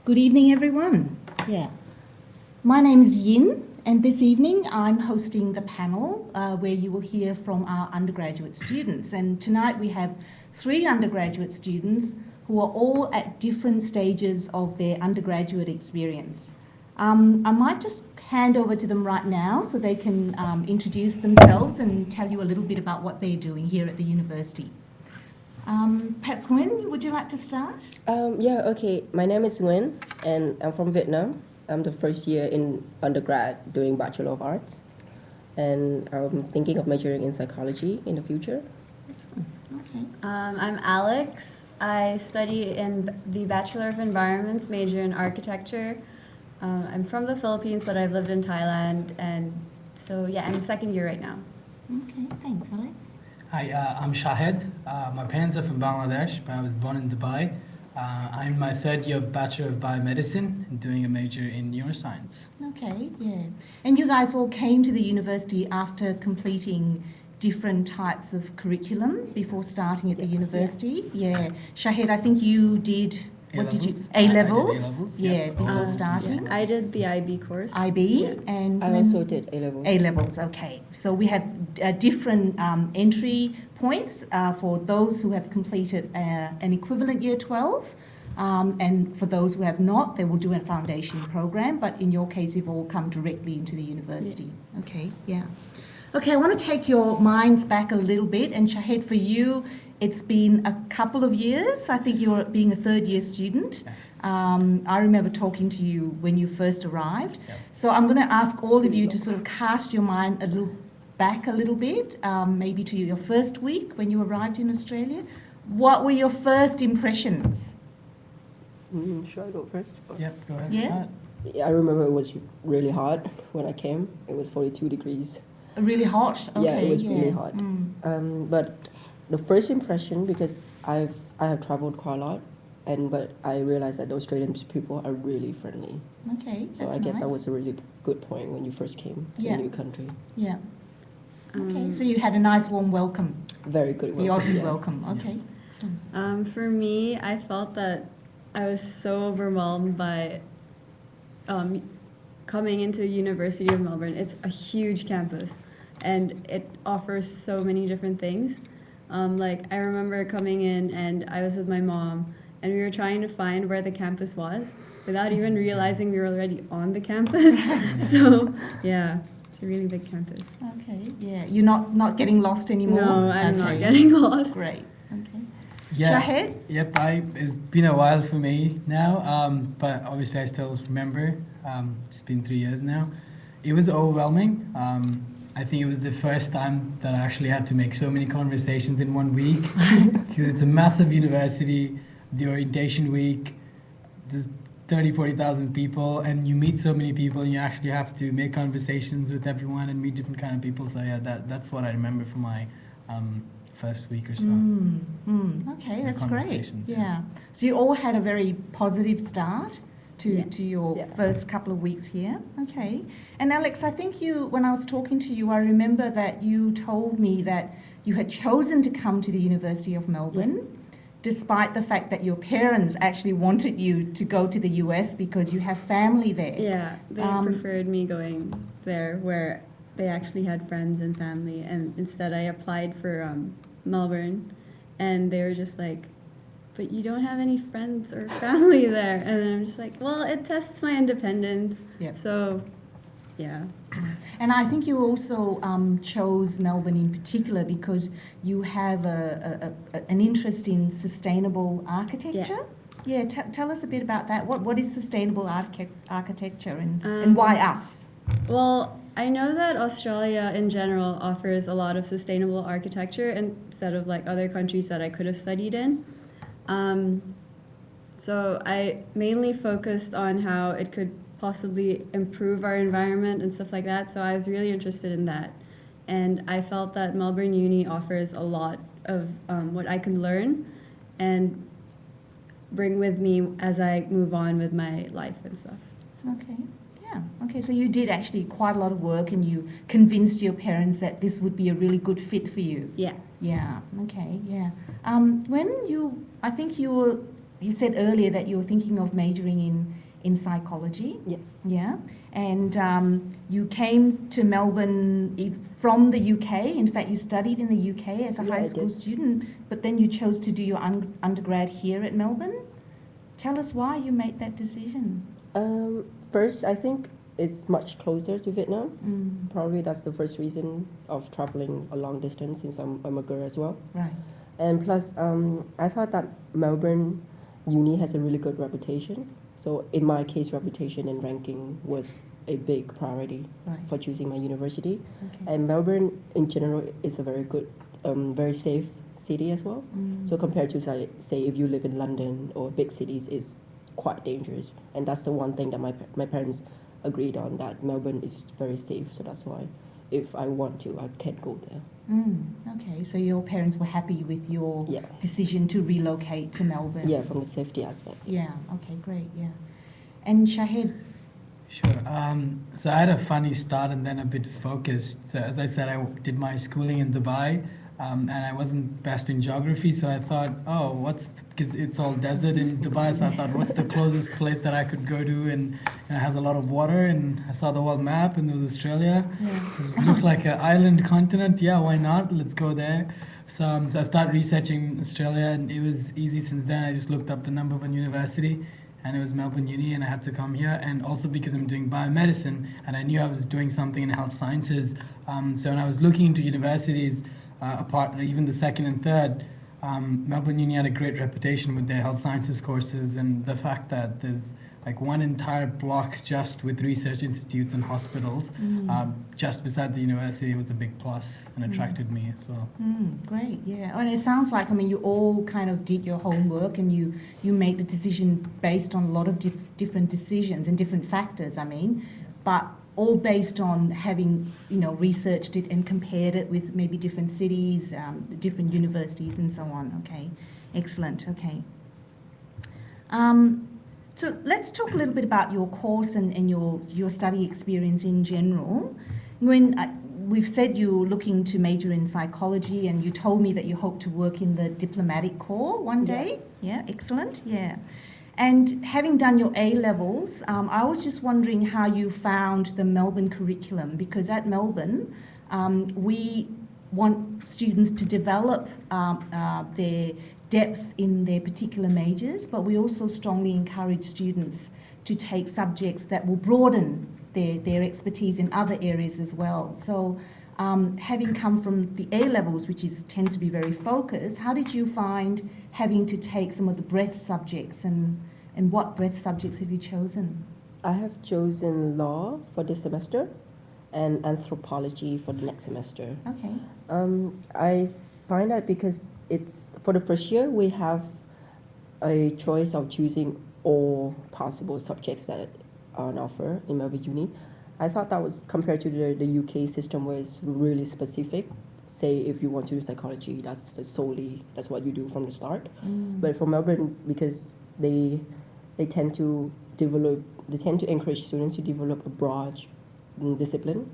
Good evening, everyone. Yeah. My name is Yin, and this evening I'm hosting the panel where you will hear from our undergraduate students. And tonight we have 3 undergraduate students who are all at different stages of their undergraduate experience. I might just hand over to them right now so they can introduce themselves and tell you a little bit about what they're doing here at the university. Pat Nguyen, would you like to start? Yeah, okay. My name is Nguyen, and I'm from Vietnam. I'm the first year in undergrad doing Bachelor of Arts, and I'm thinking of majoring in psychology in the future. Okay. I'm Alex. I study in the Bachelor of Environments, major in architecture. I'm from the Philippines, but I've lived in Thailand, and so yeah, I'm in second year right now. Okay, thanks, Alex. Hi, I'm Shahed. My parents are from Bangladesh, but I was born in Dubai. I'm in my third year of Bachelor of Biomedicine and doing a major in neuroscience. Okay, yeah. And you guys all came to the university after completing different types of curriculum before starting at the university? Yeah. Shahed, I think you did, what did you? A-levels. A-levels? I did A-levels, Yeah, yeah. before starting. Yeah, I did the IB course. IB, Yeah. and I also did A-levels. A-levels, okay. So we have different entry points for those who have completed an equivalent year 12. And for those who have not, they will do a foundation program, but in your case, you've all come directly into the university. Yeah. Okay, yeah. Okay, I want to take your minds back a little bit, and Shahed, for you, it's been a couple of years. I think you're being a third year student. Yes. I remember talking to you when you first arrived. Yep. So I'm going to ask all of you to sort of cast your mind back a little bit, maybe to your first week when you arrived in Australia. What were your first impressions? Should I go first? Yep, go ahead. Yeah. Start. Yeah, I remember it was really hot when I came. It was 42 degrees. Really hot? Okay, Yeah, it was really hot. Mm. But the first impression, because I have traveled quite a lot, but I realized that the Australian people are really friendly. Okay, So that's I guess nice. that was a really good point when you first came to Yeah. a new country. Yeah. Okay, so you had a nice warm welcome, Very good. the welcome, Aussie yeah. welcome. Okay. Excellent. For me, I felt that I was so overwhelmed by coming into University of Melbourne. It's a huge campus, and it offers so many different things. Like I remember coming in, and I was with my mom, and we were trying to find where the campus was without even realizing we were already on the campus. So yeah, it's a really big campus. Okay, yeah. You're not getting lost anymore? No, I'm not Okay. getting lost. Great. Okay. Yeah. Shahed? Yep, it's been a while for me now, but obviously I still remember. It's been 3 years now. It was overwhelming. I think it was the first time that I actually had to make so many conversations in 1 week because it's a massive university. The orientation week, there's 40,000 people, and you meet so many people, and you actually have to make conversations with everyone and meet different kind of people. So yeah, that's what I remember from my first week or so. Okay, The that's great. conversations, Yeah. yeah. So you all had a very positive start Yeah. to your Yeah. first couple of weeks here. Okay. And Alex, I think when I was talking to you, I remember that you told me that you had chosen to come to the University of Melbourne, despite the fact that your parents actually wanted you to go to the US because you have family there. Yeah, they preferred me going there where they actually had friends and family, and instead I applied for Melbourne, and they were just like, but you don't have any friends or family there. And then I'm just like, well, it tests my independence. Yep. So, yeah. And I think you also chose Melbourne in particular because you have an interest in sustainable architecture. Yeah, tell us a bit about that. What is sustainable architecture and why us? Well, I know that Australia in general offers a lot of sustainable architecture instead of like other countries that I could have studied in. So I mainly focused on how it could possibly improve our environment and stuff like that. So I was really interested in that. And I felt that Melbourne Uni offers a lot of what I can learn and bring with me as I move on with my life and stuff. Okay. Yeah. Okay. So you did actually quite a lot of work, and you convinced your parents that this would be a really good fit for you. Yeah. Yeah. Okay. Yeah. I think you were you said earlier that you were thinking of majoring in psychology. Yes. Yeah, and you came to Melbourne from the UK. In fact, you studied in the UK as a Yeah, high I school did. student, but then you chose to do your undergrad here at Melbourne. Tell us why you made that decision. First, I think it's much closer to Vietnam. Mm, Probably that's the first reason of traveling a long distance since I'm a girl as well. right. And plus, I thought that Melbourne uni has a really good reputation. So in my case, reputation and ranking was a big priority Right. for choosing my university. Okay. And Melbourne in general is a very good, very safe city as well. Mm. So compared to say if you live in London or big cities, it's quite dangerous. And that's the one thing that my parents agreed on, that Melbourne is very safe. So that's why if I want to, I can go there. Okay, so your parents were happy with your Yeah. decision to relocate to Melbourne? Yeah, from the safety aspect. Yeah, okay, great, yeah. And Shahid, Sure. So I had a funny start and then a bit focused. So as I said, I did my schooling in Dubai, and I wasn't best in geography. So I thought, oh, because it's all desert in Dubai. So I thought, what's the closest place that I could go to, and it has a lot of water. And I saw the world map, and there was Australia. yeah. It looked like an island continent. Yeah, why not? Let's go there. So I started researching Australia, and it was easy since then. I just looked up the number one university, and it was Melbourne Uni, and I had to come here. And also because I'm doing biomedicine, and I knew I was doing something in health sciences. So when I was looking into universities, apart even the second and third, Melbourne Uni had a great reputation with their health sciences courses, and the fact that there's like one entire block just with research institutes and hospitals just beside the university was a big plus and attracted me as well. Great, yeah. And it sounds like, I mean, you all kind of did your homework and you made the decision based on a lot of different decisions and different factors, I mean, but all based on having, researched it and compared it with maybe different cities, different universities and so on. Okay, excellent, okay. So let's talk a little bit about your course and your study experience in general. When we've said you're looking to major in psychology, and you told me that you hope to work in the diplomatic corps one day. Yeah, excellent. Yeah. And having done your A levels, I was just wondering how you found the Melbourne curriculum, because at Melbourne, we want students to develop their depth in their particular majors, but we also strongly encourage students to take subjects that will broaden their expertise in other areas as well. So having come from the A levels, which tends to be very focused, how did you find having to take some of the breadth subjects, and what breadth subjects have you chosen? I have chosen law for this semester and anthropology for the next semester. Okay. I find that because it's for the first year we have a choice of choosing all possible subjects that are on offer in Melbourne Uni. I thought that was compared to the UK system where it's really specific. Say if you want to do psychology, that's what you do from the start. But for Melbourne, because they tend to encourage students to develop a broad discipline.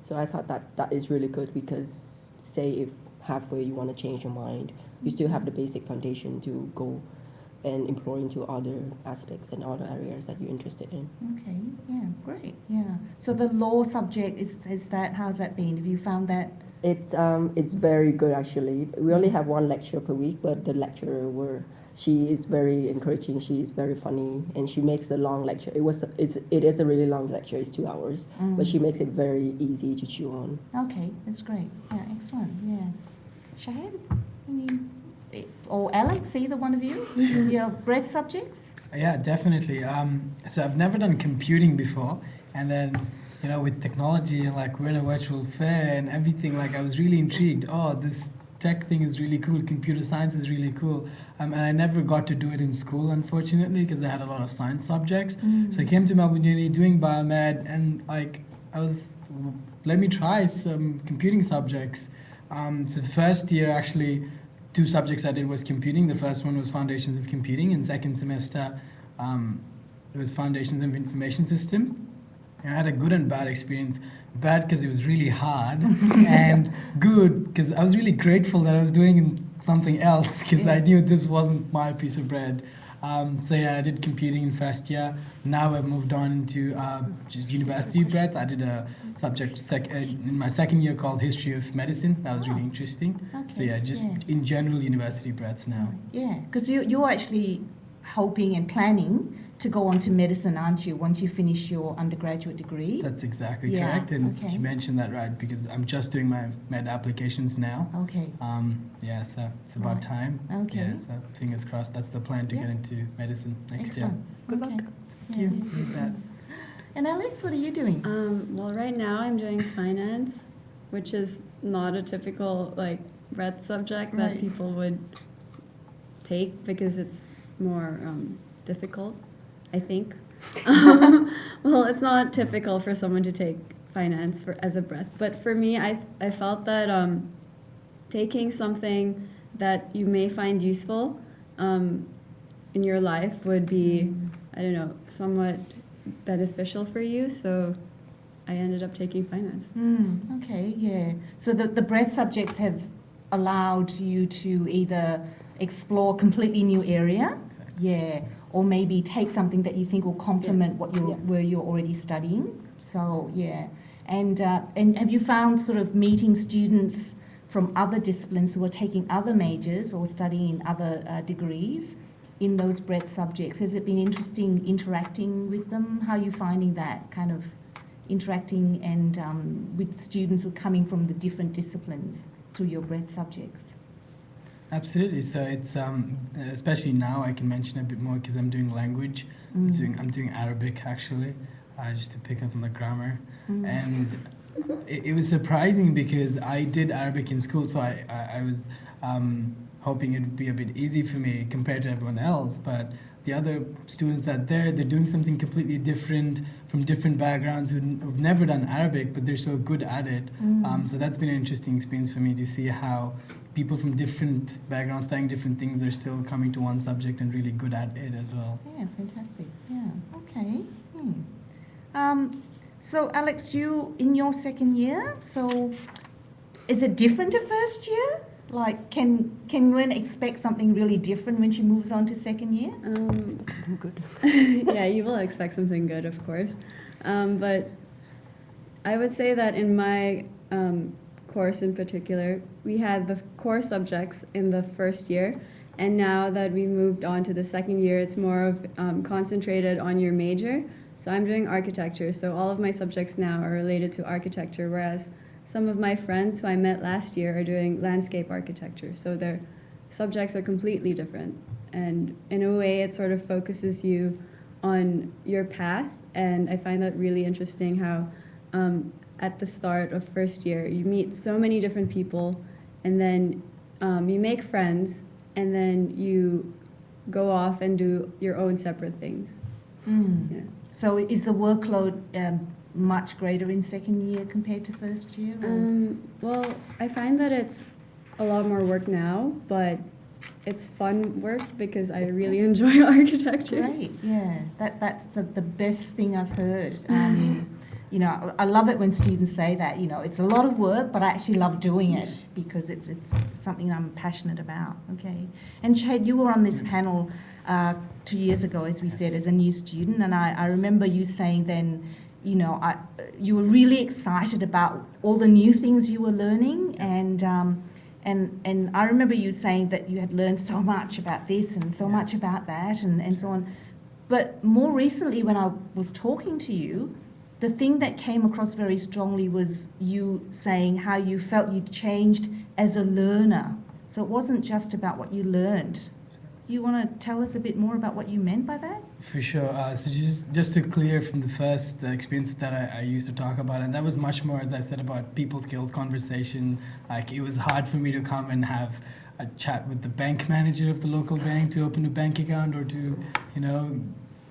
So I thought that is really good, because say if halfway you want to change your mind, you still have the basic foundation to go and employ into other aspects and other areas that you're interested in. Okay, yeah, great, yeah. So the law subject, how's that been? Have you found that? It's very good actually. We only have one lecture per week, but the lecturer she is very encouraging. She is very funny, and she makes a long lecture. It is a really long lecture. It's 2 hours, but she makes it very easy to chew on. Okay, that's great. Yeah, excellent. Yeah, Shahid, or Alex, either one of you, your breadth subjects? Yeah, definitely. So I've never done computing before, and then with technology, like we're in a virtual fair and everything, like I was really intrigued. Oh, this tech thing is really cool. Computer science is really cool. And I never got to do it in school, unfortunately, because I had a lot of science subjects. So I came to Melbourne Uni doing biomed, and let me try some computing subjects. So the first year, actually, 2 subjects I did was computing. The first one was Foundations of Computing, and second semester it was Foundations of Information System. And I had a good and bad experience. Bad because it was really hard, and good because I was really grateful that I was doing something else because I knew this wasn't my piece of bread. So yeah, I did computing in first year. Now I've moved on into just university breadth. I did a subject in my second year called History of Medicine. That was really interesting. So Okay, yeah, just yeah. in general university breadths now. Yeah, because you're actually hoping and planning to go on to medicine, aren't you, once you finish your undergraduate degree? That's exactly Yeah, correct, and okay. you mentioned that right because I'm just doing my med applications now. Okay. Yeah, so it's about Right. time. Okay. Yeah, so fingers crossed. That's the plan to Yeah. get into medicine next year. Excellent. Good Okay. luck. Thank you. Need that. And Alex, what are you doing? Well, right now I'm doing finance, which is not a typical like breadth subject that Right. people would take because it's more difficult, I think. Well, it's not typical for someone to take finance as a breadth, but for me, I felt that taking something that you may find useful in your life would be, I don't know, somewhat beneficial for you. So I ended up taking finance. Okay, yeah. So the breadth subjects have allowed you to either explore a completely new area, Exactly. yeah, or maybe take something that you think will complement what you're Yeah. where you're already studying. So yeah, and have you found sort of meeting students from other disciplines who are taking other majors or studying in other degrees in those breadth subjects? Has it been interesting interacting with them? How are you finding that kind of interacting and with students who are coming from the different disciplines through your breadth subjects? Absolutely. So it's especially now I can mention a bit more because I'm doing language. I'm doing Arabic actually, just to pick up on the grammar. And it was surprising because I did Arabic in school, so I was hoping it would be a bit easy for me compared to everyone else. But the other students that they're doing something completely different from different backgrounds who've never done Arabic, but they're so good at it. So that's been an interesting experience for me to see how people from different backgrounds studying different things are still coming to one subject and really good at it as well. Yeah, fantastic. Yeah, okay. So Alex, you in your second year, so is it different to first year? Like, can one expect something really different when she moves on to second year? Good. Yeah, you will expect something good, of course. But I would say that in my course in particular, we had the core subjects in the first year, and now that we moved on to the second year, it's more of concentrated on your major. So I'm doing architecture, so all of my subjects now are related to architecture, whereas some of my friends who I met last year are doing landscape architecture, so their subjects are completely different. And in a way, it sort of focuses you on your path, and I find that really interesting how at the start of first year, you meet so many different people, and then you make friends, and then you go off and do your own separate things. Yeah. So is the workload much greater in second year compared to first year? Or? Well, I find that it's a lot more work now, but it's fun work because I really enjoy architecture. Great, yeah. That's the best thing I've heard. You know, I love it when students say that, you know, it's a lot of work, but I actually love doing it because it's something I'm passionate about. Okay. And Chad, you were on this panel 2 years ago, as we said, as a new student, and I remember you saying then, you know, you were really excited about all the new things you were learning, and I remember you saying that you had learned so much about this and so much about that and so on. But more recently, when I was talking to you, the thing that came across very strongly was you saying how you felt you'd changed as a learner. So it wasn't just about what you learned. You want to tell us a bit more about what you meant by that? For sure. So just to clear from the first experience that I used to talk about, and that was much more, as I said, about people skills, conversation. Like it was hard for me to come and have a chat with the bank manager of the local bank to open a bank account or to, you know,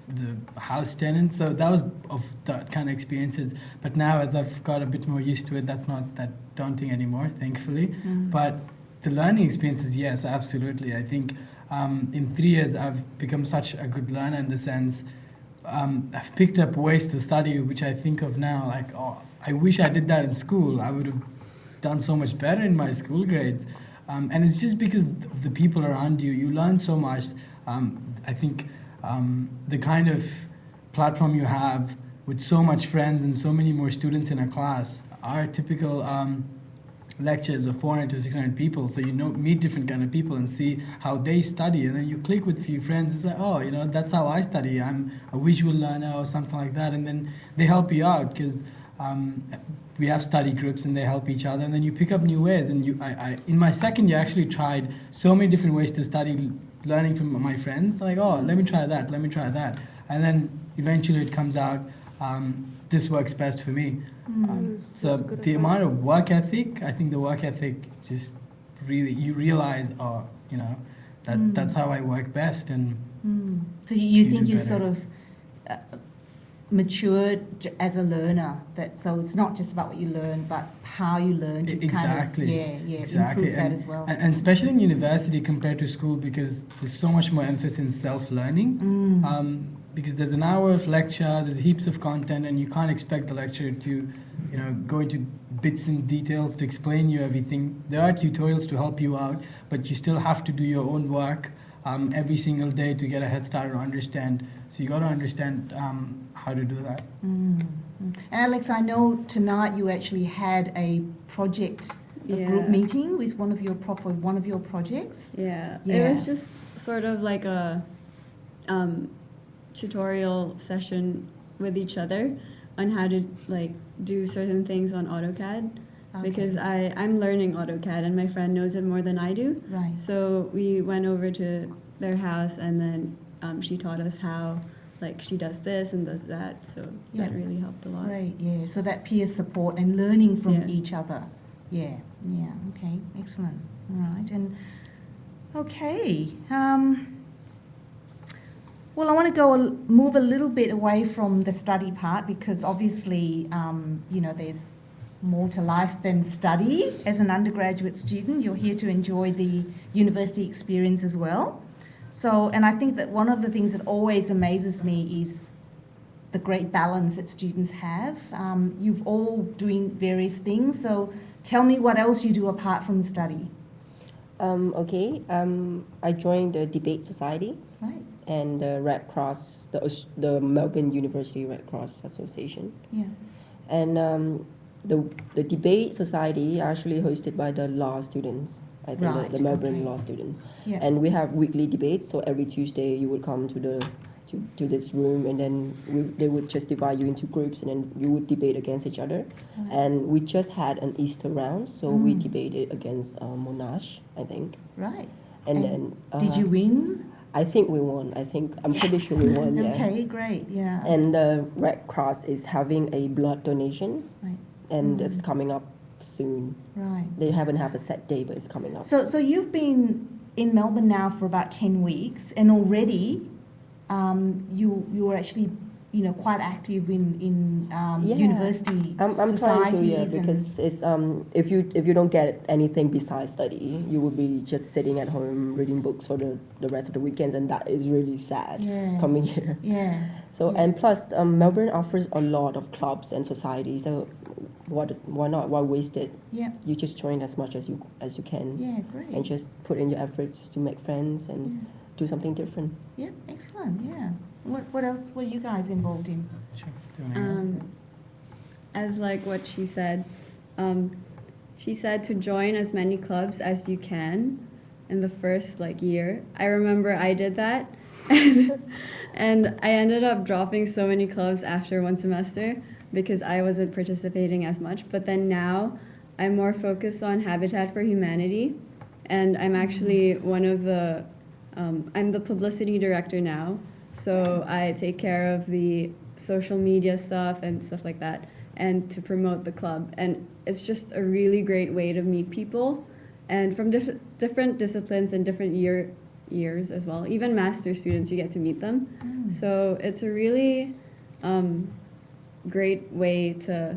the house tenant. So that was of that kind of experiences. But now as I've got a bit more used to it, that's not that daunting anymore, thankfully. But the learning experiences, yes, absolutely. I think in 3 years I've become such a good learner in the sense I've picked up ways to study which I think of now like, oh, I wish I did that in school. I would have done so much better in my school grades. And it's just because of the people around you. You learn so much. I think the kind of platform you have with so much friends and so many more students in a class. Our typical lectures of 400 to 600 people, so you know, meet different kind of people and see how they study, and then you click with a few friends and say, oh, you know, that's how I study. I'm a visual learner or something like that, and then they help you out because we have study groups and they help each other, and then you pick up new ways. And I in my second year actually tried so many different ways to study, learning from my friends. Like, oh, let me try that, and then eventually it comes out. This works best for me. So the amount of work ethic, I think the work ethic just really, you realize, oh, you know, that's how I work best. And so you do think you're better. sort of matured as a learner, that so it's not just about what you learn, but how you learn. You Exactly. kind of, Exactly. improve that And, as well. and especially in university compared to school, because there's so much more emphasis in self-learning. Because there's an hour of lecture, there's heaps of content, and you can't expect the lecturer to, you know, go into bits and details to explain you everything. There are tutorials to help you out, but you still have to do your own work every single day to get a head start or understand. So you got to understand how to do that. Alex, I know tonight you actually had a project, a group Yeah. meeting with one of your one of your projects. Yeah. Yeah. It was just sort of like a tutorial session with each other on how to like do certain things on AutoCAD. Okay. Because I'm learning AutoCAD and my friend knows it more than I do. Right. So we went over to their house and then she taught us how like she does this and does that. So Yeah. that really helped a lot. Great, yeah. So that peer support and learning from Yeah. each other. Yeah, yeah. Okay, excellent. All right, and okay. Well, I want to move a little bit away from the study part because obviously, you know, there's more to life than study. As an undergraduate student, you're here to enjoy the university experience as well. So, and I think that one of the things that always amazes me is the great balance that students have. You've all doing various things, so tell me what else you do apart from study. I joined the debate society Right, and the Red Cross, the Melbourne University Red Cross Association. yeah. And the debate society actually hosted by the law students. I think Right, the Melbourne okay. law students. Yeah. And we have weekly debates. So every Tuesday you would come to this room, and then they would just divide you into groups, and then you would debate against each other. Right. And we just had an Easter round, so we Mm. debated against Monash, I think. Right. And then did you win? I think we won. I'm pretty sure we won. Yeah. Okay, great. Yeah. And the Red Cross is having a blood donation, Right. and it's coming up soon. Right. They haven't have a set day, but it's coming up. So you've been in Melbourne now for about 10 weeks, and already you were actually, you know, quite active in Yeah. university I'm trying to, societies and- because it's if you don't get anything besides study, you will be just sitting at home reading books for the rest of the weekends, and that is really sad. Yeah. Coming here. Yeah. So Yeah. and plus, Melbourne offers a lot of clubs and societies. So why not? Why waste it? Yeah. You just join as much as you can, Yeah, great. and just put in your efforts to make friends and Yeah. do something different. Yeah, excellent. Yeah. What else were you guys involved in? Sure. Do you wanna go? As like what she said to join as many clubs as you can in the first like year. I remember I did that and I ended up dropping so many clubs after one semester because I wasn't participating as much. But then now I'm more focused on Habitat for Humanity, and I'm actually one of the I'm the publicity director now. So I take care of the social media stuff and stuff like that, and to promote the club. And it's just a really great way to meet people, and from different disciplines and different years as well. Even master students, you get to meet them. So it's a really great way to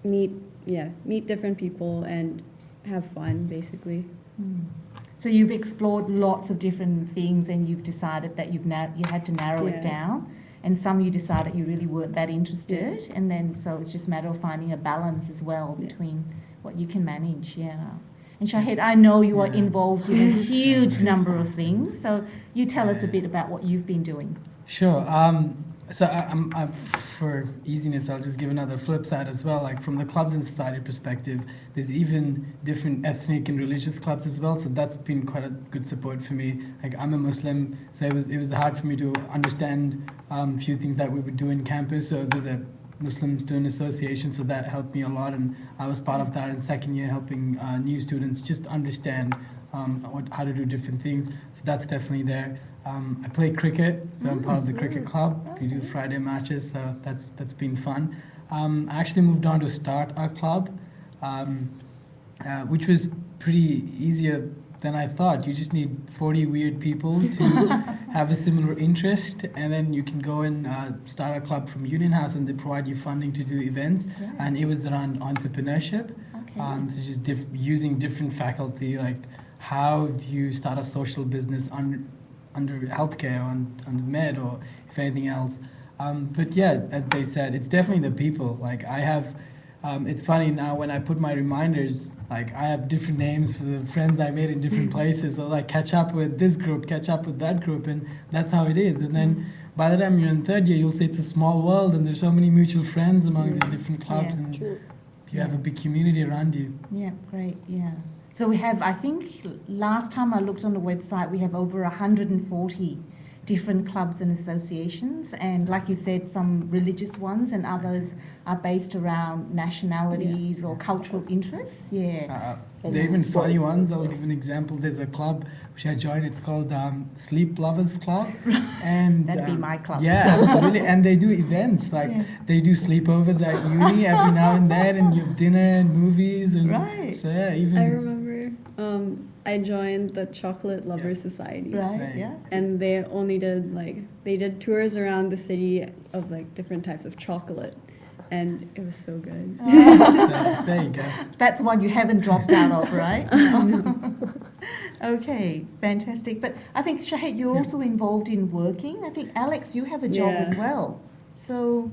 meet different people and have fun, basically. So you've explored lots of different things, and you've decided that you had to narrow it Yeah. down, and some you decided you really weren't that interested, and then so it's just a matter of finding a balance as well Yeah. between what you can manage. Yeah. And Shahid, I know you are Yeah. involved in a huge number of things, so you tell us a bit about what you've been doing. Sure. So for easiness, I'll just give another flip side as well. Like from the clubs and society perspective, there's even different ethnic and religious clubs as well. So that's been quite a good support for me. Like I'm a Muslim, so it was hard for me to understand a few things that we would do in campus. So there's a Muslim Student Association, so that helped me a lot, and I was part of that in second year, helping new students just understand how to do different things. So that's definitely there. I play cricket, so I'm part of the cricket club. We do Friday matches, so that's been fun. I actually moved on to start our club, which was pretty easier than I thought. You just need 40 weird people to have a similar interest, and then you can go and start a club from Union House, and they provide you funding to do events. Yeah. And it was around entrepreneurship, Okay. so just using different faculty, like how do you start a social business under healthcare, under med, or if anything else. But yeah, as they said, it's definitely the people. Like I have, it's funny now when I put my reminders, like I have different names for the friends I made in different places. So like catch up with this group, catch up with that group, and that's how it is. And then by the time you're in third year, you'll say it's a small world, and there's so many mutual friends among these different clubs, Yeah. and True. you have a big community around you. Yeah, great, yeah. So we have, I think, last time I looked on the website, we have over 140 different clubs and associations, and like you said, some religious ones and others are based around nationalities or cultural interests. Yeah. And They're even funny sports ones. as I'll well. give an example. There's a club which I joined. It's called Sleep Lovers Club, and That'd be my club. Yeah, absolutely. And they do events like Yeah. they do sleepovers at uni every now and then, and you have dinner and movies and Right. So yeah, even I remember I joined the Chocolate Lovers Society. Right, Right. yeah. And they only did they did tours around the city of like different types of chocolate, and it was so good. so, there you go. That's one you haven't dropped out of, right? Okay, fantastic. But I think, Shahid, you're Yeah. also involved in working. I think, Alex, you have a job Yeah. as well. So,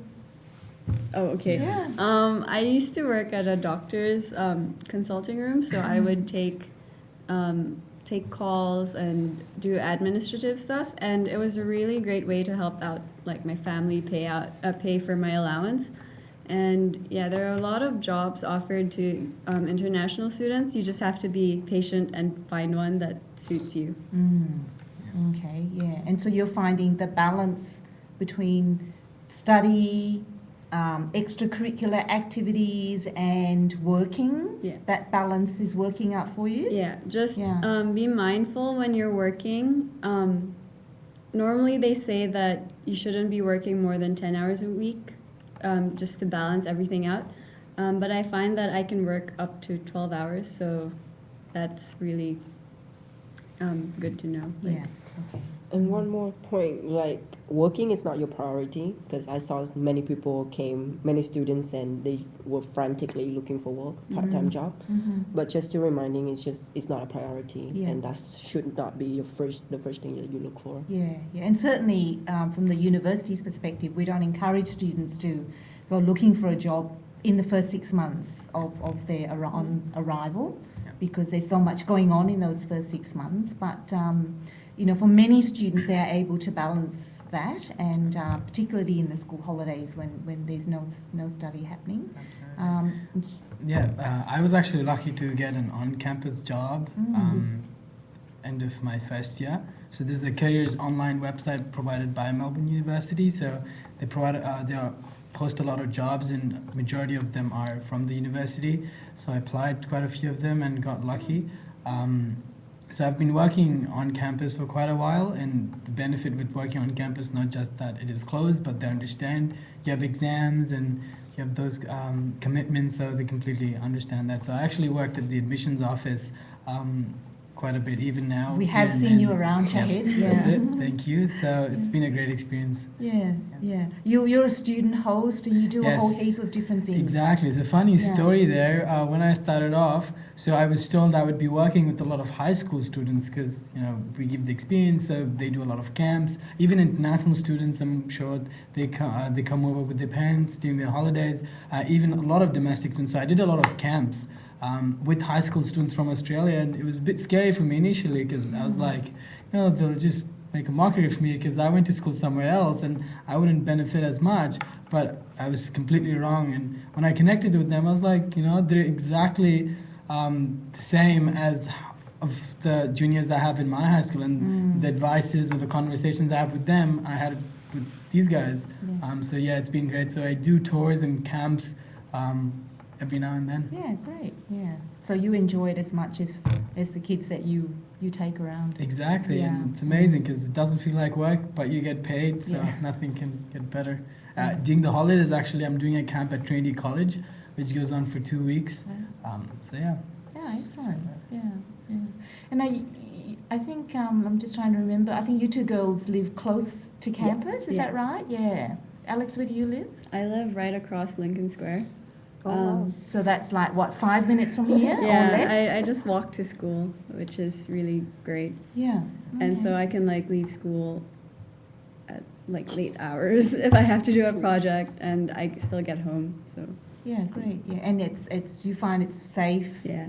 Oh, okay. Yeah. I used to work at a doctor's consulting room, so I would take calls and do administrative stuff, and it was a really great way to help out like my family pay for my allowance. And yeah, there are a lot of jobs offered to international students. You just have to be patient and find one that suits you. okay, yeah. And so you're finding the balance between study, extracurricular activities, and working. Yeah. That balance is working out for you? Yeah, just Yeah. be mindful when you're working. Normally, they say that you shouldn't be working more than 10 hours a week, just to balance everything out. But I find that I can work up to 12 hours, so that's really good to know. Like, Yeah. Okay. And one more point, like working is not your priority, because I saw many students, and they were frantically looking for work, part-time job. But just to reminding, it's not a priority, Yeah. and that should not be the first thing that you look for. Yeah, yeah, and certainly from the university's perspective, we don't encourage students to go looking for a job in the first 6 months of their arrival, Yeah. because there's so much going on in those first 6 months. But you know, for many students, they are able to balance that, and particularly in the school holidays when there's no study happening. I was actually lucky to get an on-campus job end of my first year. So this is a careers online website provided by Melbourne University. So they post a lot of jobs, and majority of them are from the university. So I applied to quite a few of them and got lucky. So I've been working on campus for quite a while, and the benefit with working on campus, not just that it is closed, but they understand you have exams and you have those commitments, so they completely understand that. So I actually worked at the admissions office quite a bit, even now. We have here and seen you then. around, Yep, Shahid. that's Yeah. it. Thank you. So it's been a great experience. Yeah, yeah. You're a student host, and you do a whole Yes. heap of different things. Exactly. It's a funny Yeah. story there. When I started off, so I was told I would be working with a lot of high school students because, you know, we give the experience, so they do a lot of camps. Even international students, I'm sure they come over with their parents during their holidays. Even a lot of domestic students. So I did a lot of camps. with high school students from Australia, and it was a bit scary for me initially because I was like, they'll just make a mockery of me because I went to school somewhere else and I wouldn't benefit as much. But I was completely wrong, and when I connected with them, I was like, they're exactly the same as of the juniors I have in my high school, and the advices or the conversations I have with them, I had with these guys. So yeah, it's been great. So I do tours and camps every now and then. Yeah, great. Yeah. So you enjoy it as much as the kids that you take around. Exactly, Yeah. and it's amazing because it doesn't feel like work, but you get paid, so Yeah. nothing can get better. During the holidays, actually, I'm doing a camp at Trinity College, which goes on for 2 weeks. So yeah. Yeah, excellent. Yeah, yeah. And I think I'm just trying to remember. I think you two girls live close to campus. Is Yeah. that right? Yeah. Alex, where do you live? I live right across Lincoln Square. So that's like what, 5 minutes from here or Yeah, less? I just walk to school, which is really great. Yeah. And so okay. I can like leave school at like late hours if I have to do a project, and I still get home. So Yeah, great. Yeah, and it's you find it's safe. Yeah.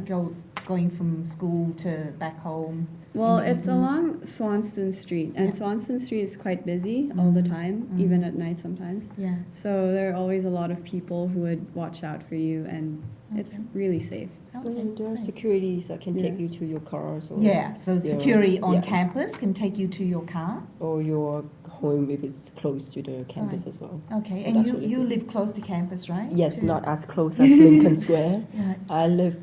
Going from school to back home. well, in the it's evenings? along Swanston Street, and Yeah. Swanston Street is quite busy all the time, even at night sometimes. Yeah. So there are always a lot of people who would watch out for you, and it's Okay. really safe. Okay, And there are great. securities that can take Yeah. you to your cars or Yeah, so your- security on yeah, campus can take you to your car. or your home if it's close to the campus Right. as well. Okay, So and that's you, really you good. live close to campus, right? Yes, Too? not as close as Lincoln Square. Right. I live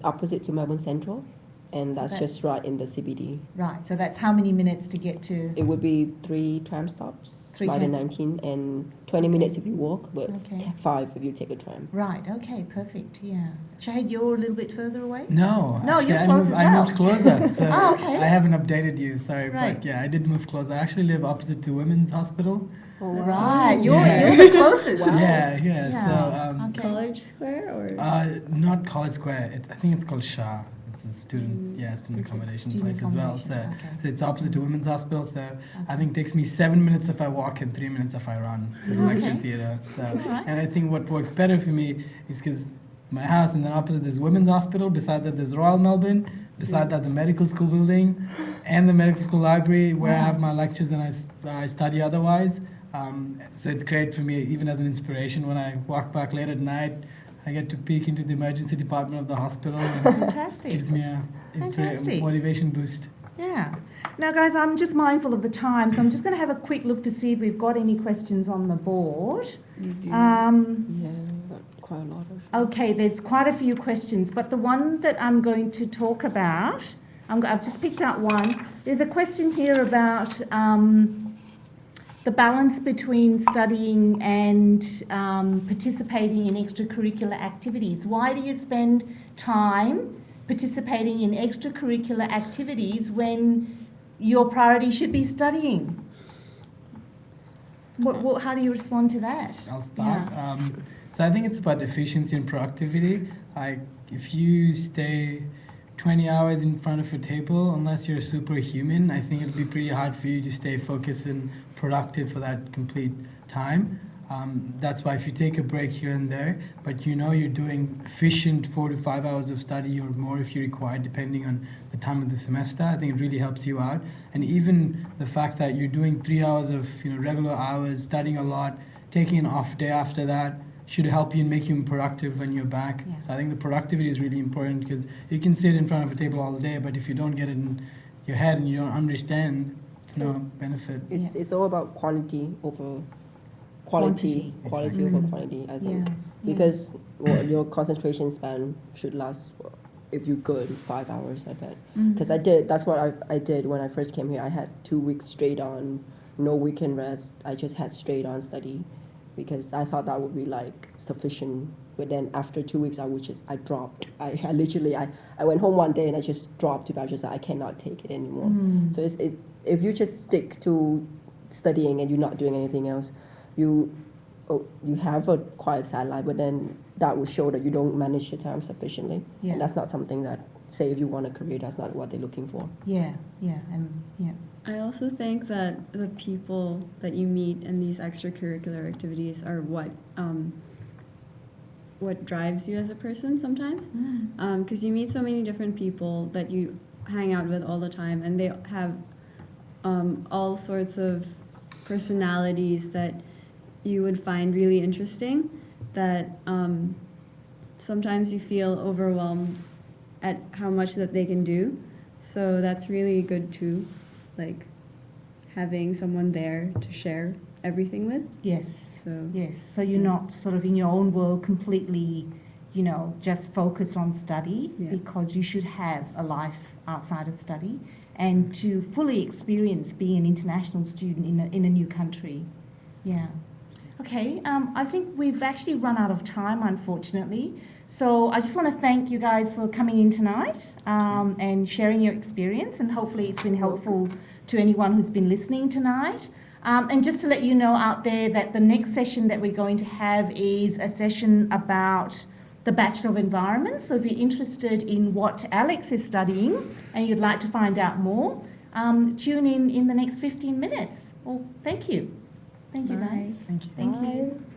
opposite to Melbourne Central, and So that's just right in the CBD. Right, so that's how many minutes to get to? It would be 3 tram stops, 3 right in tram- 19, and 20 minutes if you walk, but Okay. 5 if you take a tram. Right, okay, perfect, yeah. Shahid, you're a little bit further away? No, No, actually, you're close as I well. moved closer, so Oh, okay. I haven't updated you. Sorry, Right. but yeah, I did move closer. I actually live opposite to Women's Hospital. Right, you're, Yeah. you're the closest. Yeah. Yeah, So okay. College Square or? not College Square. I think it's called Shah. It's a student accommodation Student place as well. So accommodation, okay. it's opposite to Women's Hospital. So I think it takes me 7 minutes if I walk and 3 minutes if I run. It's a lecture Okay. theatre. So Alright. and I think what works better for me is because my house and then opposite there's Women's Hospital. Beside that there's Royal Melbourne. Beside that the medical school building, and the medical school library where I have my lectures and I study otherwise. So it's great for me, even as an inspiration, when I walk back late at night, I get to peek into the emergency department of the hospital, and it Fantastic. gives me a Fantastic. motivation boost. Yeah. Now, guys, I'm just mindful of the time, so I'm just going to have a quick look to see if we've got any questions on the board. Yeah, but quite a lot of. Okay, there's quite a few questions, but the one that I'm going to talk about, I've just picked out one. There's a question here about the balance between studying and participating in extracurricular activities. Why do you spend time participating in extracurricular activities when your priority should be studying? How do you respond to that? I'll start. Yeah. So I think it's about efficiency and productivity. Like if you stay 20 hours in front of a table, unless you're superhuman, I think it'll be pretty hard for you to stay focused and productive for that complete time. That's why if you take a break here and there, but you're doing efficient 4 to 5 hours of study or more if you require, depending on the time of the semester, I think it really helps you out. And even the fact that you're doing 3 hours of regular hours, studying a lot, taking an off day after that, should help you and make you productive when you're back. Yeah. So I think the productivity is really important because you can sit in front of a table all day, but if you don't get it in your head and you don't understand, it's no benefit. It's all about quantity over quality. Quality over quantity, I think. Yeah. Because your concentration span should last, if you're good, 5 hours, I bet. Because that's what I did when I first came here. I had 2 weeks straight on, no weekend rest. I just had straight on study because I thought that would be like sufficient. But then after 2 weeks, I dropped. I literally went home one day and I just dropped it. I just I cannot take it anymore. So if you just stick to studying and you're not doing anything else, you have a quite sad life, but then that will show that you don't manage your time sufficiently. Yeah. And that's not something that, say, if you want a career, that's not what they're looking for. Yeah, and yeah. I also think that the people that you meet in these extracurricular activities are what what drives you as a person sometimes, because you meet so many different people that you hang out with all the time, and they have all sorts of personalities that you would find really interesting, that sometimes you feel overwhelmed at how much that they can do. So that's really good too, like having someone there to share everything with. Yes. So Yes. So you're not sort of in your own world completely, you know, just focused on study, Yeah. because you should have a life outside of study and to fully experience being an international student in a new country. Yeah. Okay, I think we've actually run out of time, unfortunately. So I just want to thank you guys for coming in tonight and sharing your experience, and hopefully it's been helpful to anyone who's been listening tonight. And just to let you know out there that the next session that we're going to have is a session about the Bachelor of Environment. So if you're interested in what Alex is studying and you'd like to find out more, tune in the next 15 minutes. Well, thank you. Thank you, guys. Thank you. Thank you. Bye.